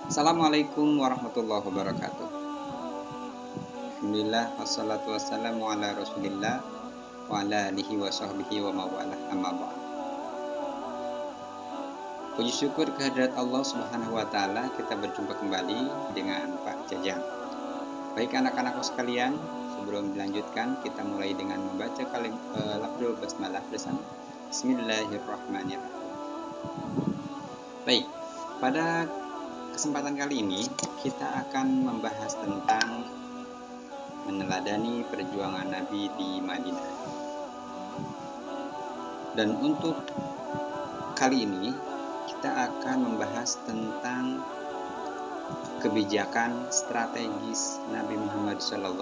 Assalamualaikum warahmatullahi wabarakatuh. Alhamdulillah wassalatu wassalamu ala Rasulillah wa ala alihi wa sahbihi wa mawalah amma ba'd. Puji syukur kehadirat Allah Subhanahu wa taala, kita berjumpa kembali dengan Pak Jajang. Baik anak-anakku sekalian, sebelum dilanjutkan kita mulai dengan membaca lafzul basmalah bersama. Bismillahirrahmanirrahim. Baik, pada kesempatan kali ini kita akan membahas tentang meneladani perjuangan Nabi di Madinah. Dan untuk kali ini kita akan membahas tentang kebijakan strategis Nabi Muhammad SAW.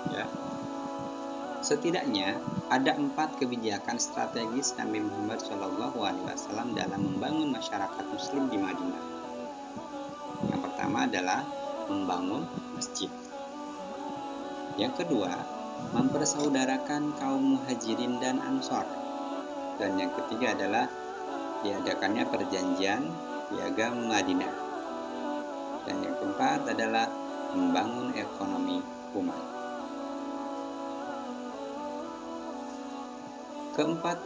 Ya. Setidaknya ada 4 kebijakan strategis Nabi Muhammad SAW dalam membangun masyarakat Muslim di Madinah. Yang pertama adalah membangun masjid. Yang kedua, mempersaudarakan kaum muhajirin dan ansor. Dan yang ketiga adalah diadakannya perjanjian piagam Madinah. Dan yang keempat adalah membangun ekonomi umat. Keempat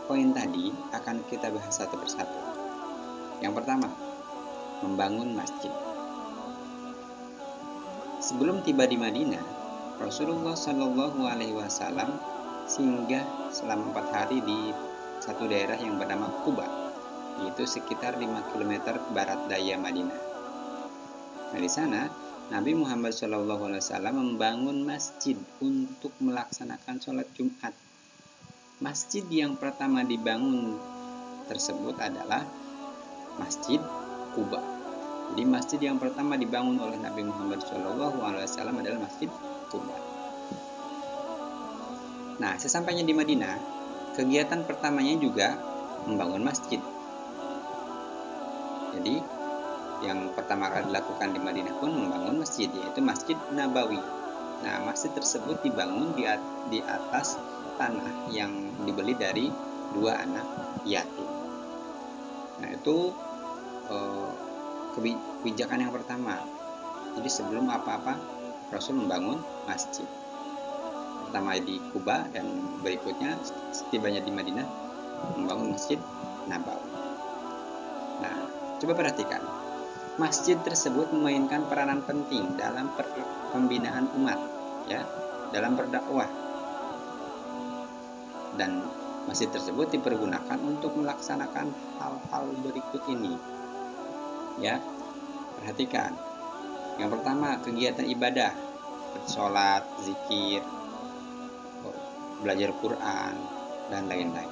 poin tadi akan kita bahas satu persatu. Yang pertama, membangun masjid. Sebelum tiba di Madinah, Rasulullah SAW singgah selama 4 hari di satu daerah yang bernama Quba, yaitu sekitar 5 km barat daya Madinah. Nah, di sana Nabi Muhammad SAW membangun masjid untuk melaksanakan sholat Jumat. Masjid yang pertama dibangun tersebut adalah Masjid Quba. Jadi masjid yang pertama dibangun oleh Nabi Muhammad SAW adalah Masjid Quba. Nah, sesampainya di Madinah, kegiatan pertamanya juga membangun masjid. Jadi, yang pertama kali dilakukan di Madinah pun membangun masjid, yaitu Masjid Nabawi. Nah, masjid tersebut dibangun di atas tanah yang dibeli dari 2 anak yatim. Nah, itu kebijakan yang pertama. Jadi sebelum apa-apa Rasul membangun masjid. Pertama di Kuba dan berikutnya setibanya di Madinah membangun Masjid Nabawi. Nah, coba perhatikan. Masjid tersebut memainkan peranan penting dalam pembinaan umat, ya, dalam berdakwah. Dan masjid tersebut dipergunakan untuk melaksanakan hal-hal berikut ini. Ya, perhatikan. Yang pertama, kegiatan ibadah, sholat, zikir, belajar Quran, dan lain-lain.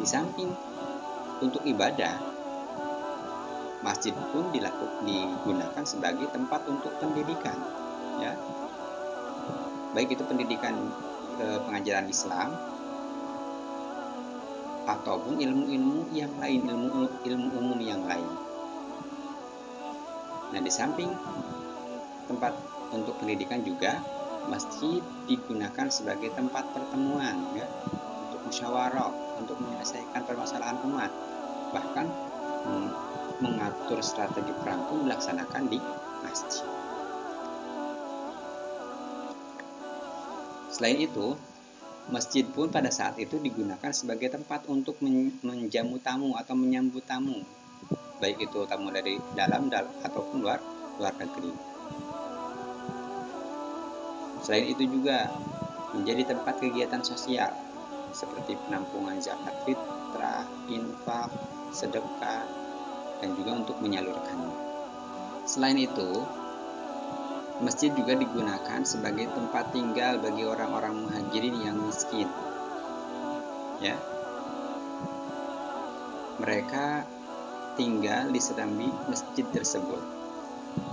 Di samping untuk ibadah, masjid pun digunakan sebagai tempat untuk pendidikan, ya, baik itu pendidikan pengajaran Islam ataupun ilmu-ilmu yang lain, ilmu umum yang lain. Nah, di samping tempat untuk pendidikan juga masjid digunakan sebagai tempat pertemuan, ya, untuk musyawarah, untuk menyelesaikan permasalahan umat, bahkan mengatur strategi perang pun dilaksanakan di masjid. Selain itu, masjid pun pada saat itu digunakan sebagai tempat untuk menjamu tamu atau menyambut tamu, baik itu tamu dari dalam ataupun luar negeri. Selain itu juga menjadi tempat kegiatan sosial seperti penampungan zakat fitrah, infak, sedekah, dan juga untuk menyalurkannya. Selain itu, masjid juga digunakan sebagai tempat tinggal bagi orang-orang muhajirin yang miskin. Ya. Mereka tinggal di serambi masjid tersebut.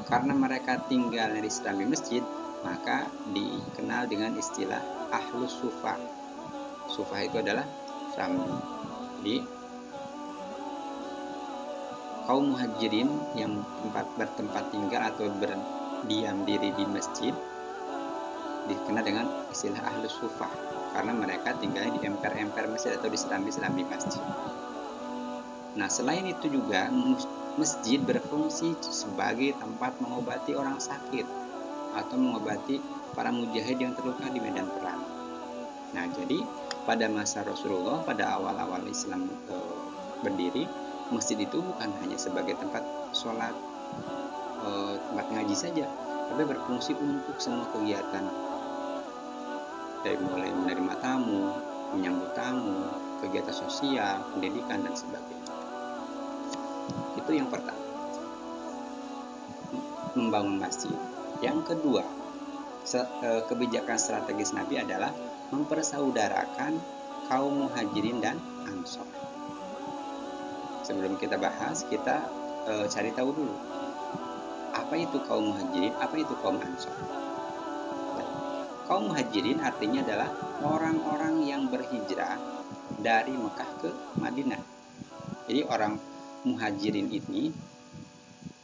Karena mereka tinggal di serambi masjid, maka dikenal dengan istilah ahlus sufah. Sufah itu adalah serambi. Jadi kaum muhajirin yang bertempat tinggal atau berdiam diri di masjid dikenal dengan istilah ahlus sufah, karena mereka tinggal di emper-emper masjid atau di serambi-serambi masjid. Nah, selain itu juga masjid berfungsi sebagai tempat mengobati orang sakit atau mengobati para mujahid yang terluka di medan perang. Nah, jadi pada masa Rasulullah, pada awal-awal Islam berdiri, masjid itu bukan hanya sebagai tempat sholat, tempat ngaji saja, tapi berfungsi untuk semua kegiatan, dari mulai menerima tamu, menyambut tamu, kegiatan sosial, pendidikan, dan sebagainya. Itu yang pertama, membangun masjid. Yang kedua, kebijakan strategis Nabi adalah mempersaudarakan kaum muhajirin dan ansor. Sebelum kita bahas, kita cari tahu dulu, apa itu kaum muhajirin, apa itu kaum ansor. Kaum muhajirin artinya adalah orang-orang yang berhijrah dari Mekah ke Madinah. Jadi orang muhajirin ini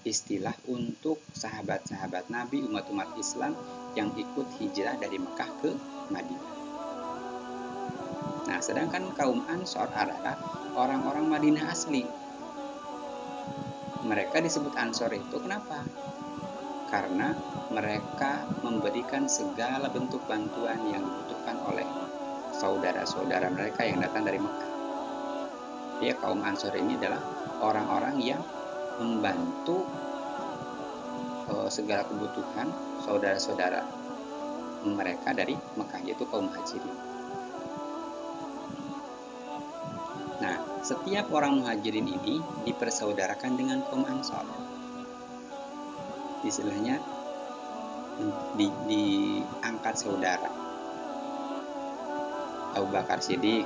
istilah untuk sahabat-sahabat Nabi, umat-umat Islam yang ikut hijrah dari Mekah ke Madinah. Nah, sedangkan kaum Ansor adalah orang-orang Madinah asli. Mereka disebut Ansor itu kenapa? Karena mereka memberikan segala bentuk bantuan yang dibutuhkan oleh saudara-saudara mereka yang datang dari Mekah. Jadi kaum Ansor ini adalah orang-orang yang membantu segala kebutuhan saudara-saudara mereka dari Mekah, yaitu kaum muhajirin. Nah, setiap orang muhajirin ini dipersaudarakan dengan kaum Ansor. Istilahnya diangkat saudara. Abu Bakar Siddiq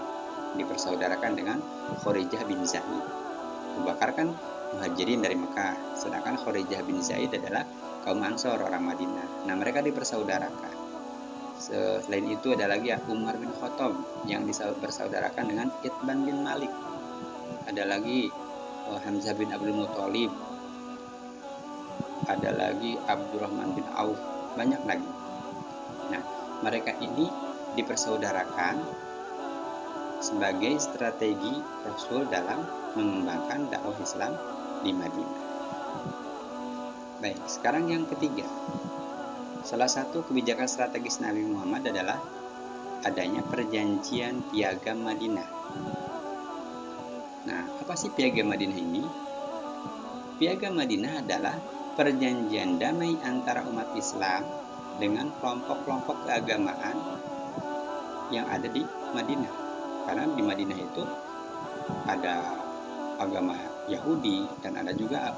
dipersaudarakan dengan Kharijah bin Zaid. Abu Bakar kan muhajirin dari Mekah, sedangkan Kharijah bin Zaid adalah kaum Ansor, orang Madinah. Nah, mereka dipersaudarakan. Selain itu ada lagi Umar bin Khattab yang dipersaudarakan dengan Itban bin Malik. Ada lagi Hamzah bin Abdul Muthalib. Ada lagi Abdurrahman bin Auf. Banyak lagi. Nah, mereka ini dipersaudarakan sebagai strategi Rasul dalam mengembangkan dakwah Islam di Madinah. Baik, sekarang yang ketiga. Salah satu kebijakan strategis Nabi Muhammad adalah adanya perjanjian Piagam Madinah. Nah, apa sih Piagam Madinah ini? Piagam Madinah adalah perjanjian damai antara umat Islam dengan kelompok-kelompok keagamaan yang ada di Madinah. Karena di Madinah itu ada agama Yahudi dan ada juga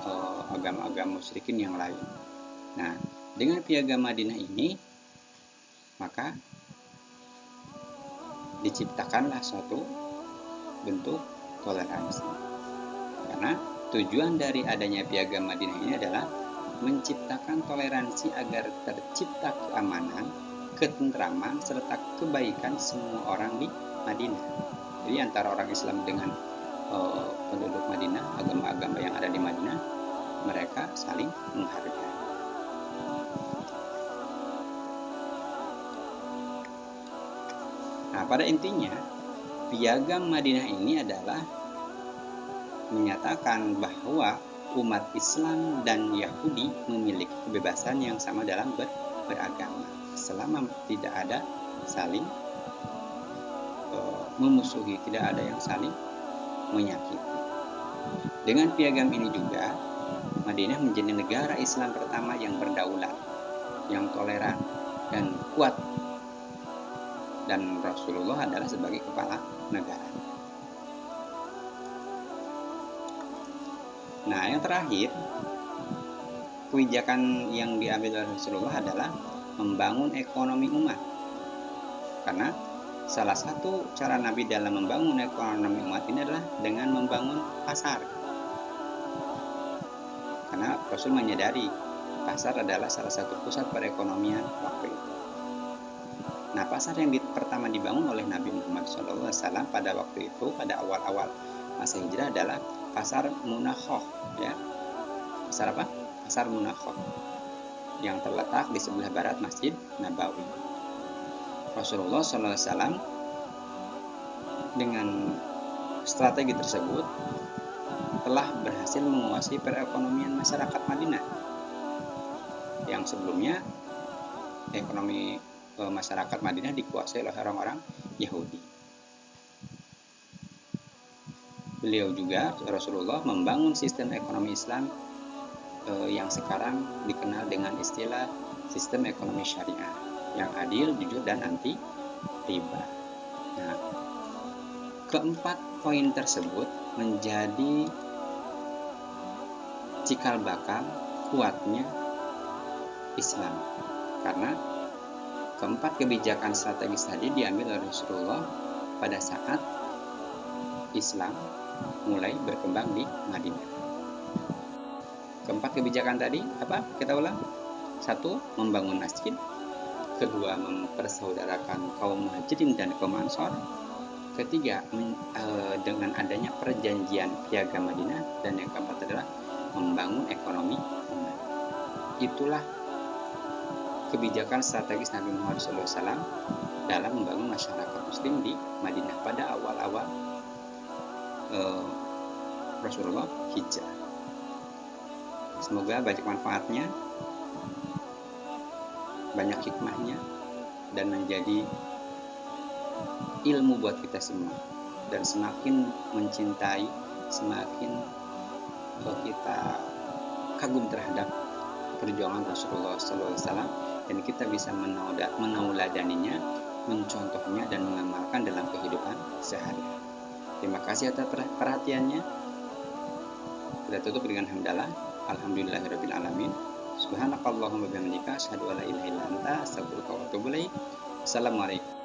agama-agama musyrikin yang lain. Nah, dengan Piagam Madinah ini, maka diciptakanlah suatu bentuk toleransi. Karena tujuan dari adanya Piagam Madinah ini adalah menciptakan toleransi agar tercipta keamanan, ketentraman, serta kebaikan semua orang di Madinah. Jadi antara orang Islam dengan penduduk Madinah, agama-agama yang ada di Madinah, mereka saling menghargai. Nah, pada intinya, Piagam Madinah ini adalah menyatakan bahwa umat Islam dan Yahudi memiliki kebebasan yang sama dalam beragama, selama tidak ada saling memusuhi, tidak ada yang saling menyakiti. Dengan piagam ini juga, Madinah menjadi negara Islam pertama yang berdaulat, yang toleran dan kuat, dan Rasulullah adalah sebagai kepala negara. Nah, yang terakhir, kebijakan yang diambil oleh Rasulullah adalah membangun ekonomi umat. Karena salah satu cara Nabi dalam membangun ekonomi umat ini adalah dengan membangun pasar. Karena Rasul menyadari pasar adalah salah satu pusat perekonomian waktu itu. Nah, pasar yang pertama dibangun oleh Nabi Muhammad SAW pada waktu itu, pada awal-awal masa hijrah adalah pasar Munakhoh, ya. Pasar apa? Pasar Munakhoh yang terletak di sebelah barat Masjid Nabawi. Rasulullah SAW dengan strategi tersebut telah berhasil menguasai perekonomian masyarakat Madinah. Yang sebelumnya ekonomi masyarakat Madinah dikuasai oleh orang-orang Yahudi. Beliau juga, Rasulullah, membangun sistem ekonomi Islam yang sekarang dikenal dengan istilah sistem ekonomi syariah yang adil, jujur, dan anti riba. Nah, keempat poin tersebut menjadi cikal bakal kuatnya Islam, karena keempat kebijakan strategis tadi diambil oleh Rasulullah pada saat Islam mulai berkembang di Madinah. Keempat kebijakan tadi apa? Kita ulang. 1. Membangun masjid. 2. Mempersaudarakan kaum muhajirin dan kaum ansor. 3. Dengan adanya perjanjian piagam Madinah. Dan yang keempat adalah membangun ekonomi umat. Itulah kebijakan strategis Nabi Muhammad SAW dalam membangun masyarakat muslim di Madinah pada awal-awal Rasulullah hijrah. Semoga banyak manfaatnya, banyak hikmahnya, dan menjadi ilmu buat kita semua. Dan semakin mencintai, semakin kita kagum terhadap perjuangan Rasulullah SAW, dan kita bisa menauladaninya, mencontohnya, dan mengamalkan dalam kehidupan sehari-hari. Terima kasih atas perhatiannya. Kita tutup dengan hamdalah. Alhamdulillahirabbil alamin. Subhanakallahumma bihamdika asyhadu an la ilaha illa anta astaghfiruka wa atubu ilaik. Assalamualaikum.